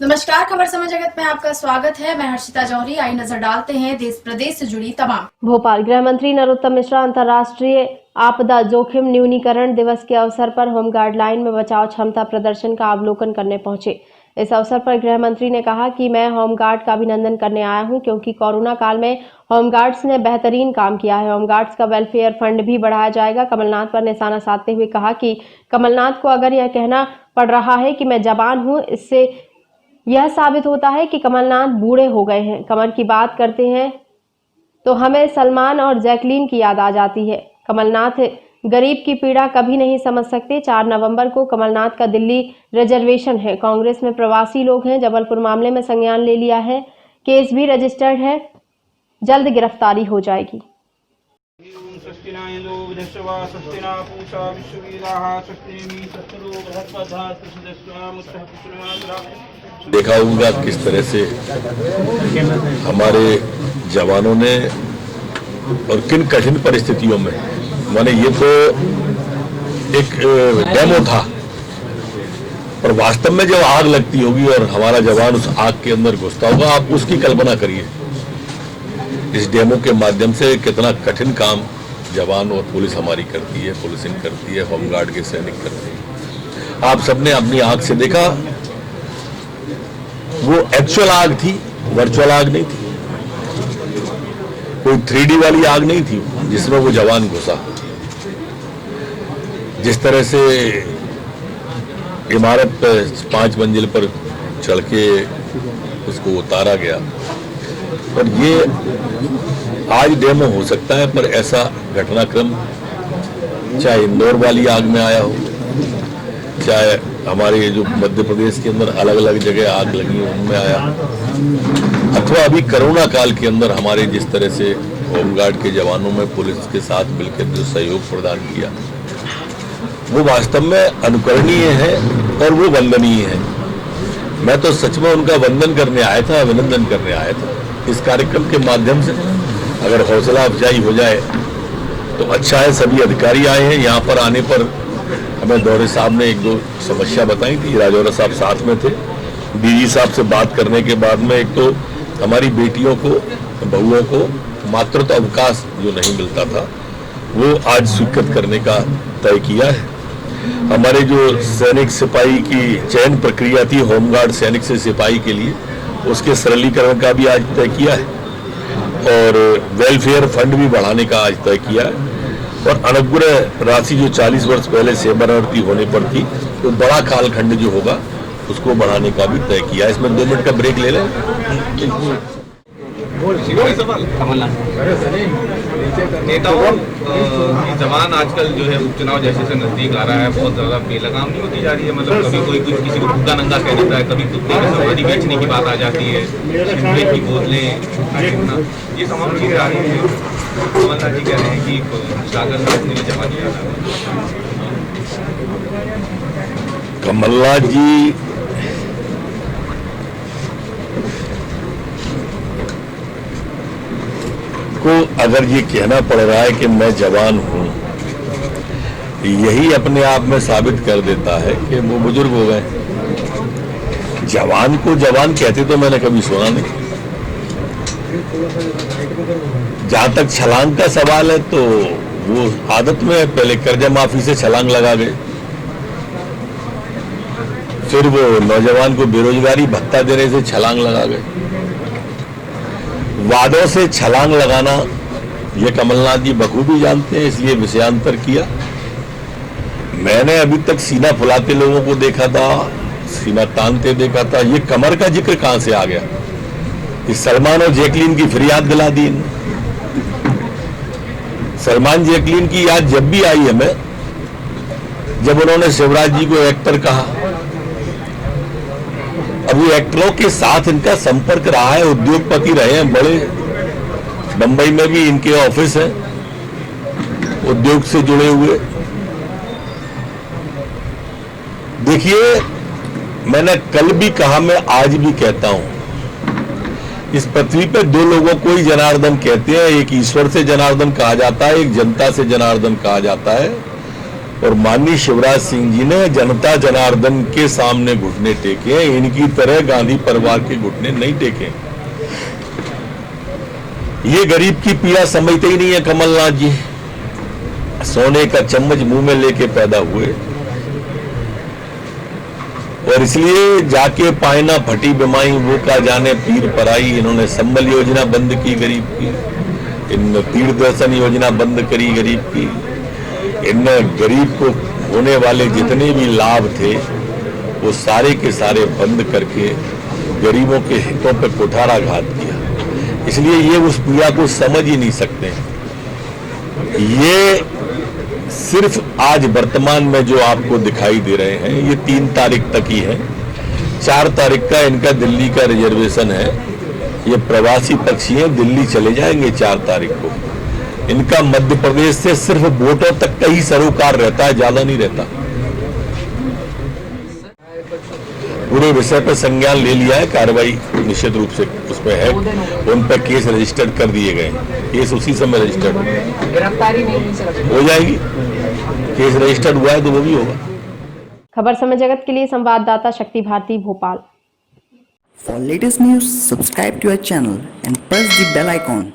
नमस्कार, खबर समय जगत में आपका स्वागत है। मैं हर्षिता जौहरी। आई नजर डालते हैं देश प्रदेश से जुड़ी तमाम। भोपाल गृह मंत्री नरोत्तम मिश्रा अंतर्राष्ट्रीय आपदा जोखिम न्यूनीकरण दिवस के अवसर पर होमगार्ड लाइन में बचाव क्षमता प्रदर्शन का अवलोकन करने पहुंचे। इस अवसर पर गृह मंत्री ने कहा कि मैं होमगार्ड का अभिनंदन करने आया हूं क्योंकि कोरोना काल में होमगार्ड्स ने बेहतरीन काम किया है। होमगार्ड्स का वेलफेयर फंड भी बढ़ाया जाएगा। कमलनाथ पर निशाना साधते हुए कहा कि कमलनाथ को अगर यह कहना पड़ रहा है कि मैं जवान हूं, इससे यह साबित होता है कि कमलनाथ बूढ़े हो गए हैं। कमर की बात करते हैं तो हमें सलमान और जैकलीन की याद आ जाती है। कमलनाथ गरीब की पीड़ा कभी नहीं समझ सकते। 4 नवंबर को कमलनाथ का दिल्ली रिजर्वेशन है। कांग्रेस में प्रवासी लोग हैं। जबलपुर मामले में संज्ञान ले लिया है। केस भी रजिस्टर्ड है। जल्द गिरफ्तारी हो जाएगी। देखा होगा किस तरह से हमारे जवानों ने और किन कठिन परिस्थितियों में, माने ये तो एक डेमो था, पर वास्तव में जब आग लगती होगी और हमारा जवान उस आग के अंदर घुसता होगा, आप उसकी कल्पना करिए। इस डेमो के माध्यम से कितना कठिन काम जवान और पुलिस हमारी करती है, पुलिसिंग करती है, होमगार्ड के सैनिक करते हैं। आप सबने अपनी आंख से देखा, वो एक्चुअल आग थी, वर्चुअल आग नहीं थी, कोई 3D वाली आग नहीं थी जिसमें वो जवान घुसा। जिस तरह से इमारत पर 5 मंजिल पर चढ़ के उसको उतारा गया, पर ये आज डेमो हो सकता है, पर ऐसा घटनाक्रम चाहे इंदौर वाली आग में आया हो, चाहे हमारे जो मध्य प्रदेश के अंदर अलग अलग जगह आग लगी उनमें आया, अथवा अभी कोरोना काल के अंदर हमारे जिस तरह से होमगार्ड के जवानों में पुलिस के साथ मिलकर जो सहयोग प्रदान किया, वो वास्तव में अनुकरणीय है और वो वंदनीय है। मैं तो सच में उनका वंदन करने आया था, अभिनंदन करने आया था। इस कार्यक्रम के माध्यम से अगर हौसला अफजाई हो जाए तो अच्छा है। सभी अधिकारी आए हैं। यहाँ पर आने पर हमें दौरे साहब ने 1-2 समस्या बताई थी। राजौरा साहब साथ में थे। डीजी साहब से बात करने के बाद में एक तो हमारी बेटियों को, बहुओं को मातृत्व अवकाश जो नहीं मिलता था, वो आज स्वीकृत करने का तय किया है। हमारे जो सैनिक सिपाही की चयन प्रक्रिया थी, होमगार्ड सैनिक से सिपाही के लिए, उसके सरलीकरण का भी आज तय किया है और वेलफेयर फंड भी बढ़ाने का आज तय किया है। और अनुग्रह राशि जो 40 वर्ष पहले सेवानिवृत्ति होने पर थी, तो बड़ा कालखंड जो होगा उसको बढ़ाने का भी तय किया है। इसमें 2 मिनट का ब्रेक ले लें। नेताओं की जवान आजकल जो है उपचुनाव जैसे से नजदीक आ रहा है, बहुत ज्यादा बेलगाम नहीं होती जा रही है। मतलब कभी कोई कुछ किसी को भूखा नंगा कह देता है, कभी कुत्ते में समाधि बेचने की बात आ जाती है, शिमले की बोतलें, ये तमाम चीजें आ रही है। कमलनाथ जी कह रहे हैं कि सागर में अपनी जवानी आ रहा है। कमलनाथ जी को अगर ये कहना पड़ रहा है कि मैं जवान हूं, यही अपने आप में साबित कर देता है कि वो बुजुर्ग हो गए। जवान को जवान कहते तो मैंने कभी सुना नहीं। जहां तक छलांग का सवाल है तो वो आदत में पहले कर्जा माफी से छलांग लगा गए, फिर वो नौजवान को बेरोजगारी भत्ता देने से छलांग लगा गए। वादों से छलांग लगाना ये कमलनाथ जी बखूबी जानते हैं, इसलिए विषयांतर किया। मैंने अभी तक सीना फुलाते लोगों को देखा था, सीना तानते देखा था। ये कमर का जिक्र कहां से आ गया? इस सलमान और जैकलीन की फरियाद दिला दी। सलमान जैकलीन की याद जब भी आई हमें, जब उन्होंने शिवराज जी को एक्टर कहा। अभी एक्टरों के साथ इनका संपर्क रहा है, उद्योगपति रहे हैं बड़े। बंबई में भी इनके ऑफिस हैं उद्योग से जुड़े हुए। देखिए, मैंने कल भी कहा, मैं आज भी कहता हूं, इस पृथ्वी पे 2 लोगों को ही जनार्दन कहते हैं। एक ईश्वर से जनार्दन कहा जाता है, एक जनता से जनार्दन कहा जाता है। और माननीय शिवराज सिंह जी ने जनता जनार्दन के सामने घुटने टेके, इनकी तरह गांधी परिवार के घुटने नहीं टेके। ये गरीब की पीड़ा समझते ही नहीं है कमलनाथ जी। सोने का चम्मच मुंह में लेके पैदा हुए और इसलिए जाके पायना फटी बिमाई वो का जाने पीर पराई। इन्होंने संबल योजना बंद की गरीब की, इन तीर्थ दर्शन योजना बंद करी गरीब की, इन गरीब को होने वाले जितने भी लाभ थे वो सारे के सारे बंद करके गरीबों के हितों पर कुठाराघात किया। इसलिए ये उस पीड़ा को समझ ही नहीं सकते। ये सिर्फ आज वर्तमान में जो आपको दिखाई दे रहे हैं ये 3 तारीख तक ही है। 4 तारीख का इनका दिल्ली का रिजर्वेशन है। ये प्रवासी पक्षी हैं, दिल्ली चले जाएंगे 4 तारीख को। इनका मध्य प्रदेश से सिर्फ वोटों तक का ही सरोकार रहता है, ज्यादा नहीं रहता। पूरे विषय पर संज्ञान ले लिया है, कार्रवाई निश्चित रूप से उसमें है। उन पर केस रजिस्टर्ड कर दिए गए, केस उसी समय रजिस्टर्ड गिरफ्तारी नहीं हो जाएगी। केस रजिस्टर्ड हुआ है तो वो भी होगा। खबर समय जगत के लिए संवाददाता शक्ति Bharti, Bhopal. For latest news, subscribe to our channel and press the bell icon.